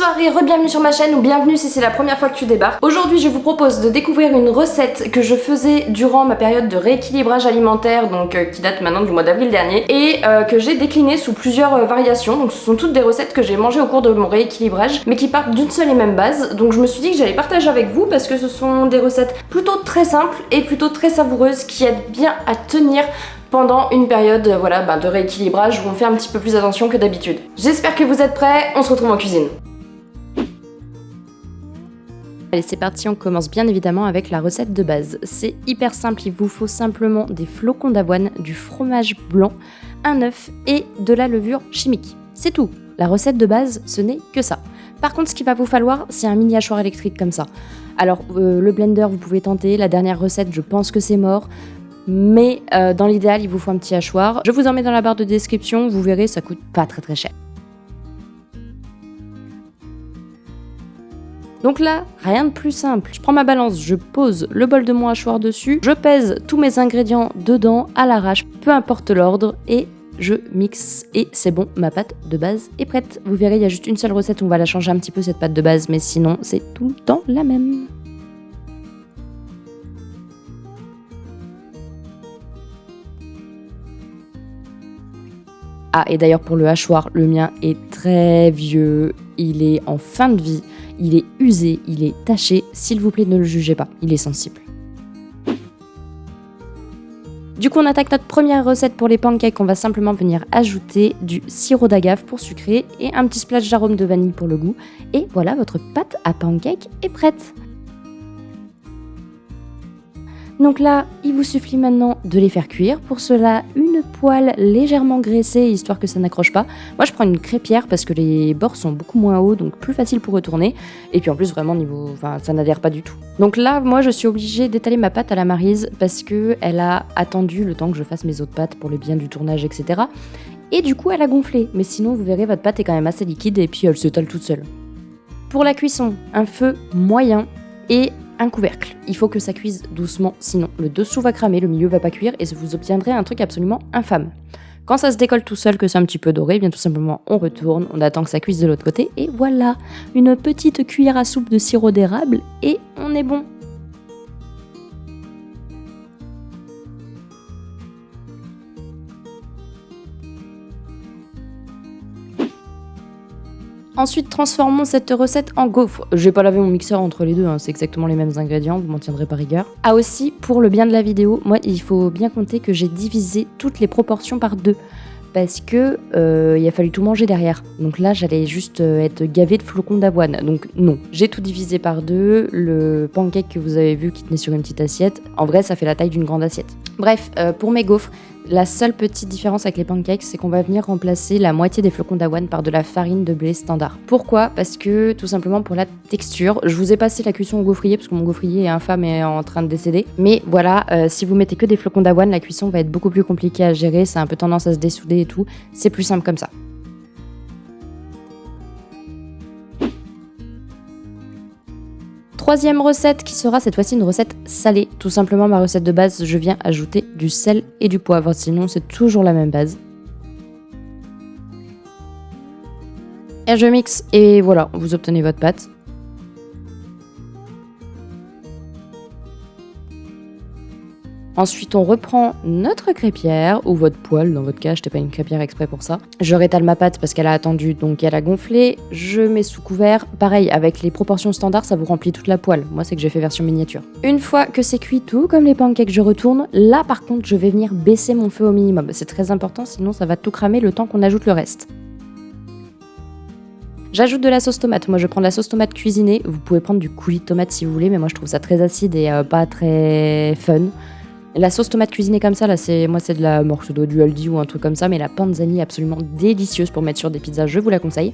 Bonsoir et re-bienvenue sur ma chaîne ou bienvenue si c'est la première fois que tu débarques. Aujourd'hui je vous propose de découvrir une recette que je faisais durant ma période de rééquilibrage alimentaire, donc qui date maintenant du mois d'avril dernier, et que j'ai déclinée sous plusieurs variations. Donc ce sont toutes des recettes que j'ai mangées au cours de mon rééquilibrage, mais qui partent d'une seule et même base. Donc je me suis dit que j'allais partager avec vous parce que ce sont des recettes plutôt très simples et plutôt très savoureuses qui aident bien à tenir pendant une période de rééquilibrage où on fait un petit peu plus attention que d'habitude. J'espère que vous êtes prêts, on se retrouve en cuisine. Allez, c'est parti, on commence bien évidemment avec la recette de base. C'est hyper simple, il vous faut simplement des flocons d'avoine, du fromage blanc, un œuf et de la levure chimique. C'est tout. La recette de base, ce n'est que ça. Par contre, ce qu'il va vous falloir, c'est un mini hachoir électrique comme ça. Alors, le blender, vous pouvez tenter. La dernière recette, je pense que c'est mort. Mais dans l'idéal, il vous faut un petit hachoir. Je vous en mets dans la barre de description, vous verrez, ça coûte pas très cher. Donc là, rien de plus simple. Je prends ma balance, je pose le bol de mon hachoir dessus, je pèse tous mes ingrédients dedans à l'arrache, peu importe l'ordre, et je mixe et c'est bon, ma pâte de base est prête. Vous verrez, il y a juste une seule recette où on va la changer un petit peu cette pâte de base, mais sinon c'est tout le temps la même. Ah, et d'ailleurs pour le hachoir, le mien est très vieux, il est en fin de vie, il est usé, il est taché, s'il vous plaît ne le jugez pas, il est sensible. Du coup on attaque notre première recette pour les pancakes, on va simplement venir ajouter du sirop d'agave pour sucrer et un petit splash d'arôme de vanille pour le goût. Et voilà, votre pâte à pancakes est prête. Donc là, il vous suffit maintenant de les faire cuire. Pour cela, une poêle légèrement graissée, histoire que ça n'accroche pas. Moi, je prends une crêpière parce que les bords sont beaucoup moins hauts, donc plus facile pour retourner. Et puis en plus, vraiment, ça n'adhère pas du tout. Donc là, moi, je suis obligée d'étaler ma pâte à la Maryse parce qu'elle a attendu le temps que je fasse mes autres pâtes pour le bien du tournage, etc. Et du coup, elle a gonflé. Mais sinon, vous verrez, votre pâte est quand même assez liquide et puis elle s'étale toute seule. Pour la cuisson, un feu moyen et un couvercle. Il faut que ça cuise doucement, sinon le dessous va cramer, le milieu va pas cuire et vous obtiendrez un truc absolument infâme. Quand ça se décolle tout seul, que c'est un petit peu doré, bien tout simplement on retourne, on attend que ça cuise de l'autre côté et voilà, une petite cuillère à soupe de sirop d'érable et on est bon. Ensuite, transformons cette recette en gaufre. J'ai pas lavé mon mixeur entre les deux, hein, c'est exactement les mêmes ingrédients, vous m'en tiendrez par rigueur. Ah aussi, pour le bien de la vidéo, moi il faut bien compter que j'ai divisé toutes les proportions par 2. Parce que il a fallu tout manger derrière. Donc là, j'allais juste être gavée de flocons d'avoine. Donc non, j'ai tout divisé par 2. Le pancake que vous avez vu qui tenait sur une petite assiette, en vrai, ça fait la taille d'une grande assiette. Bref, pour mes gaufres, la seule petite différence avec les pancakes, c'est qu'on va venir remplacer la moitié des flocons d'avoine par de la farine de blé standard. Pourquoi ? Parce que tout simplement pour la texture. Je vous ai passé la cuisson au gaufrier parce que mon gaufrier est infâme et est en train de décéder. Mais voilà, si vous mettez que des flocons d'avoine, la cuisson va être beaucoup plus compliquée à gérer. Ça a un peu tendance à se dessouder et tout. C'est plus simple comme ça. Troisième recette qui sera cette fois-ci une recette salée. Tout simplement ma recette de base, je viens ajouter du sel et du poivre, sinon c'est toujours la même base. Et je mixe et voilà, vous obtenez votre pâte. Ensuite, on reprend notre crêpière, ou votre poêle, dans votre cas, je n'étais pas une crêpière exprès pour ça. Je rétale ma pâte parce qu'elle a attendu, donc elle a gonflé. Je mets sous couvert. Pareil, avec les proportions standards, ça vous remplit toute la poêle. Moi, c'est que j'ai fait version miniature. Une fois que c'est cuit, tout comme les pancakes, je retourne. Là, par contre, je vais venir baisser mon feu au minimum. C'est très important, sinon ça va tout cramer le temps qu'on ajoute le reste. J'ajoute de la sauce tomate. Moi, je prends de la sauce tomate cuisinée. Vous pouvez prendre du coulis de tomate si vous voulez, mais moi, je trouve ça très acide et pas très fun. La sauce tomate cuisinée comme ça, là, c'est de la morceau d'eau du Aldi ou un truc comme ça, mais la panzani est absolument délicieuse pour mettre sur des pizzas, je vous la conseille.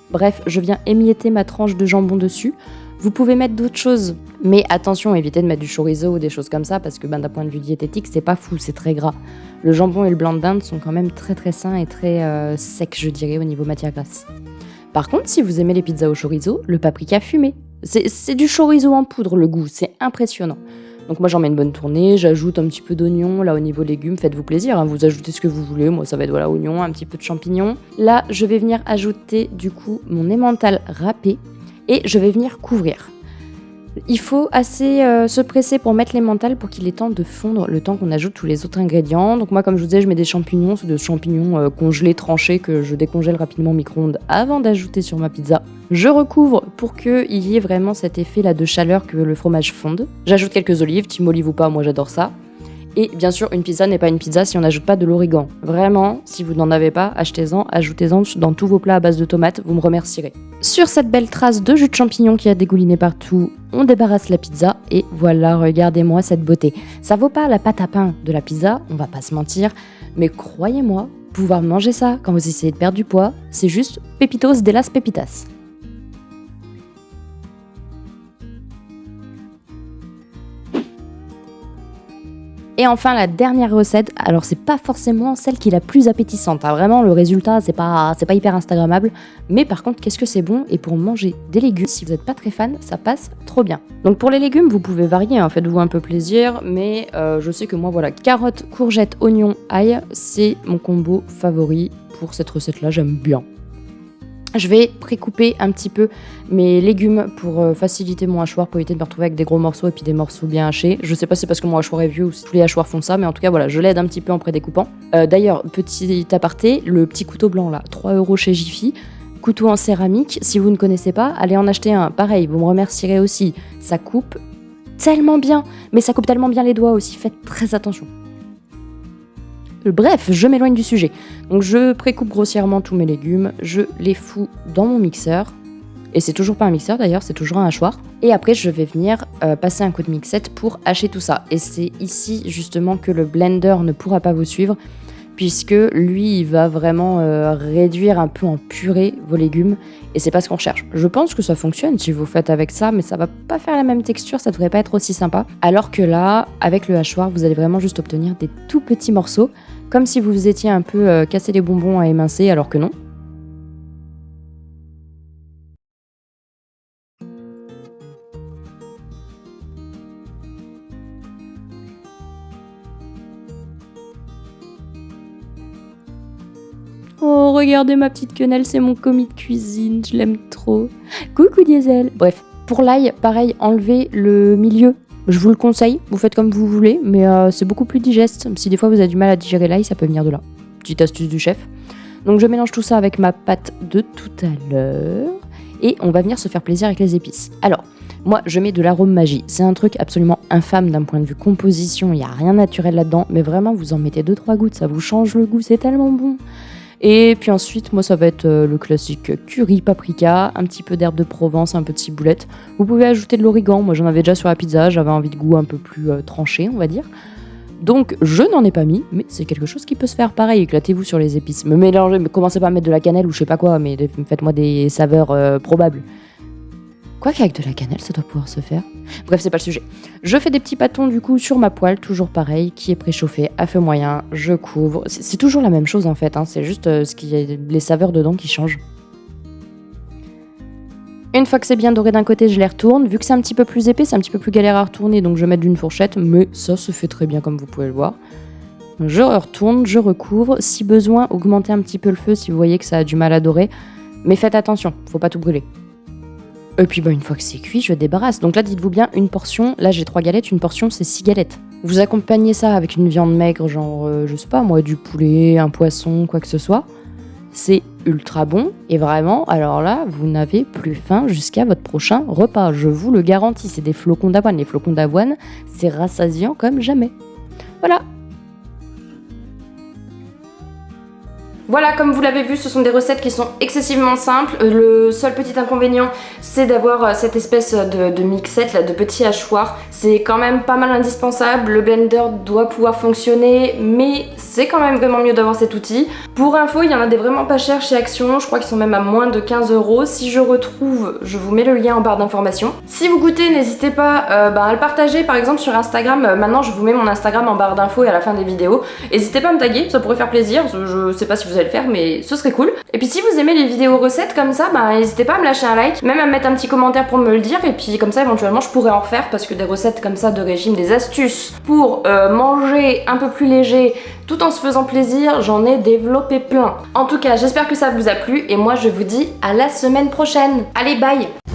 Bref, je viens émietter ma tranche de jambon dessus. Vous pouvez mettre d'autres choses, mais attention, évitez de mettre du chorizo ou des choses comme ça, parce que d'un point de vue diététique, c'est pas fou, c'est très gras. Le jambon et le blanc de dinde sont quand même très très sains et très secs, je dirais, au niveau matière grasse. Par contre, si vous aimez les pizzas au chorizo, le paprika fumé. C'est du chorizo en poudre, le goût, c'est impressionnant. Donc moi j'en mets une bonne tournée, j'ajoute un petit peu d'oignon, là au niveau légumes, faites-vous plaisir, hein, vous ajoutez ce que vous voulez, moi ça va être voilà oignon, un petit peu de champignons. Là je vais venir ajouter du coup mon emmental râpé et je vais venir couvrir. Il faut assez se presser pour mettre l'emmental pour qu'il ait temps de fondre le temps qu'on ajoute tous les autres ingrédients. Donc moi comme je vous disais je mets des champignons, c'est des champignons congelés, tranchés que je décongèle rapidement au micro-ondes avant d'ajouter sur ma pizza. Je recouvre pour qu'il y ait vraiment cet effet là de chaleur que le fromage fonde. J'ajoute quelques olives, team olive ou pas, moi j'adore ça. Et bien sûr, une pizza n'est pas une pizza si on n'ajoute pas de l'origan. Vraiment, si vous n'en avez pas, achetez-en, ajoutez-en dans tous vos plats à base de tomates, vous me remercierez. Sur cette belle trace de jus de champignon qui a dégouliné partout, on débarrasse la pizza et voilà, regardez-moi cette beauté. Ça vaut pas la pâte à pain de la pizza, on va pas se mentir, mais croyez-moi, pouvoir manger ça quand vous essayez de perdre du poids, c'est juste pepitos de las pepitas. Et enfin, la dernière recette, alors c'est pas forcément celle qui est la plus appétissante, hein. Vraiment le résultat c'est pas hyper instagrammable, mais par contre qu'est-ce que c'est bon, et pour manger des légumes, si vous n'êtes pas très fan, ça passe trop bien. Donc pour les légumes, vous pouvez varier, hein, faites-vous un peu plaisir, mais je sais que moi voilà, carottes, courgettes, oignons, ail, c'est mon combo favori pour cette recette-là, j'aime bien. Je vais précouper un petit peu mes légumes pour faciliter mon hachoir, pour éviter de me retrouver avec des gros morceaux et puis des morceaux bien hachés. Je sais pas si c'est parce que mon hachoir est vieux ou si tous les hachoirs font ça, mais en tout cas voilà, je l'aide un petit peu en prédécoupant. D'ailleurs, petit aparté, le petit couteau blanc là, 3 € chez Jiffy, couteau en céramique, si vous ne connaissez pas, allez en acheter un. Pareil, vous me remercierez aussi, ça coupe tellement bien, mais ça coupe tellement bien les doigts aussi, faites très attention. Bref, je m'éloigne du sujet. Donc je précoupe grossièrement tous mes légumes, je les fous dans mon mixeur. Et c'est toujours pas un mixeur d'ailleurs, c'est toujours un hachoir. Et après je vais venir passer un coup de mixette pour hacher tout ça. Et c'est ici justement que le blender ne pourra pas vous suivre, puisque lui il va vraiment réduire un peu en purée vos légumes. Et c'est pas ce qu'on cherche. Je pense que ça fonctionne si vous faites avec ça, mais ça va pas faire la même texture, ça devrait pas être aussi sympa. Alors que là, avec le hachoir, vous allez vraiment juste obtenir des tout petits morceaux, comme si vous vous étiez un peu cassé les bonbons à émincer, alors que non. Oh, regardez ma petite quenelle, c'est mon commis de cuisine, je l'aime trop. Coucou Diesel. Bref, pour l'ail, pareil, enlevez le milieu. Je vous le conseille, vous faites comme vous voulez, mais c'est beaucoup plus digeste. Si des fois vous avez du mal à digérer l'ail, ça peut venir de là. Petite astuce du chef. Donc je mélange tout ça avec ma pâte de tout à l'heure. Et on va venir se faire plaisir avec les épices. Alors, moi je mets de l'arôme magie. C'est un truc absolument infâme d'un point de vue composition. Il n'y a rien naturel là-dedans. Mais vraiment, vous en mettez 2-3 gouttes, ça vous change le goût, c'est tellement bon. Et puis ensuite, moi ça va être le classique curry, paprika, un petit peu d'herbe de Provence, un peu de ciboulette. Vous pouvez ajouter de l'origan, moi j'en avais déjà sur la pizza, j'avais envie de goût un peu plus tranché, on va dire. Donc je n'en ai pas mis, mais c'est quelque chose qui peut se faire pareil, éclatez-vous sur les épices. Me mélangez, mais commencez pas à mettre de la cannelle ou je sais pas quoi, mais faites-moi des saveurs probables. Quoi qu'avec de la cannelle, ça doit pouvoir se faire. Bref, c'est pas le sujet. Je fais des petits pâtons du coup sur ma poêle, toujours pareil, qui est préchauffée à feu moyen. Je couvre. C'est toujours la même chose en fait, hein, c'est juste les saveurs dedans qui changent. Une fois que c'est bien doré d'un côté, je les retourne. Vu que c'est un petit peu plus épais, c'est un petit peu plus galère à retourner, donc je vais mettre d'une fourchette, mais ça se fait très bien comme vous pouvez le voir. Je retourne, je recouvre. Si besoin, augmentez un petit peu le feu si vous voyez que ça a du mal à dorer. Mais faites attention, faut pas tout brûler. Et puis une fois que c'est cuit, je débarrasse. Donc là, dites-vous bien, une portion, là j'ai 3 galettes, une portion c'est 6 galettes. Vous accompagnez ça avec une viande maigre, genre, je sais pas moi, du poulet, un poisson, quoi que ce soit. C'est ultra bon, et vraiment, alors là, vous n'avez plus faim jusqu'à votre prochain repas. Je vous le garantis, c'est des flocons d'avoine. Les flocons d'avoine, c'est rassasiant comme jamais. Voilà. Voilà, comme vous l'avez vu, ce sont des recettes qui sont excessivement simples. Le seul petit inconvénient, c'est d'avoir cette espèce de mixette, là, de petit hachoir. C'est quand même pas mal indispensable. Le blender doit pouvoir fonctionner, mais c'est quand même vraiment mieux d'avoir cet outil. Pour info, il y en a des vraiment pas chers chez Action. Je crois qu'ils sont même à moins de 15 €. Si je retrouve, je vous mets le lien en barre d'informations. Si vous goûtez, n'hésitez pas à le partager, par exemple sur Instagram. Maintenant, je vous mets mon Instagram en barre d'infos et à la fin des vidéos. N'hésitez pas à me taguer, ça pourrait faire plaisir. Je sais pas si vous vais le faire, mais ce serait cool. Et puis si vous aimez les vidéos recettes comme ça, bah n'hésitez pas à me lâcher un like, même à me mettre un petit commentaire pour me le dire, et puis comme ça éventuellement je pourrais en refaire, parce que des recettes comme ça de régime, des astuces pour manger un peu plus léger tout en se faisant plaisir, j'en ai développé plein. En tout cas, j'espère que ça vous a plu, et moi je vous dis à la semaine prochaine. Allez, bye!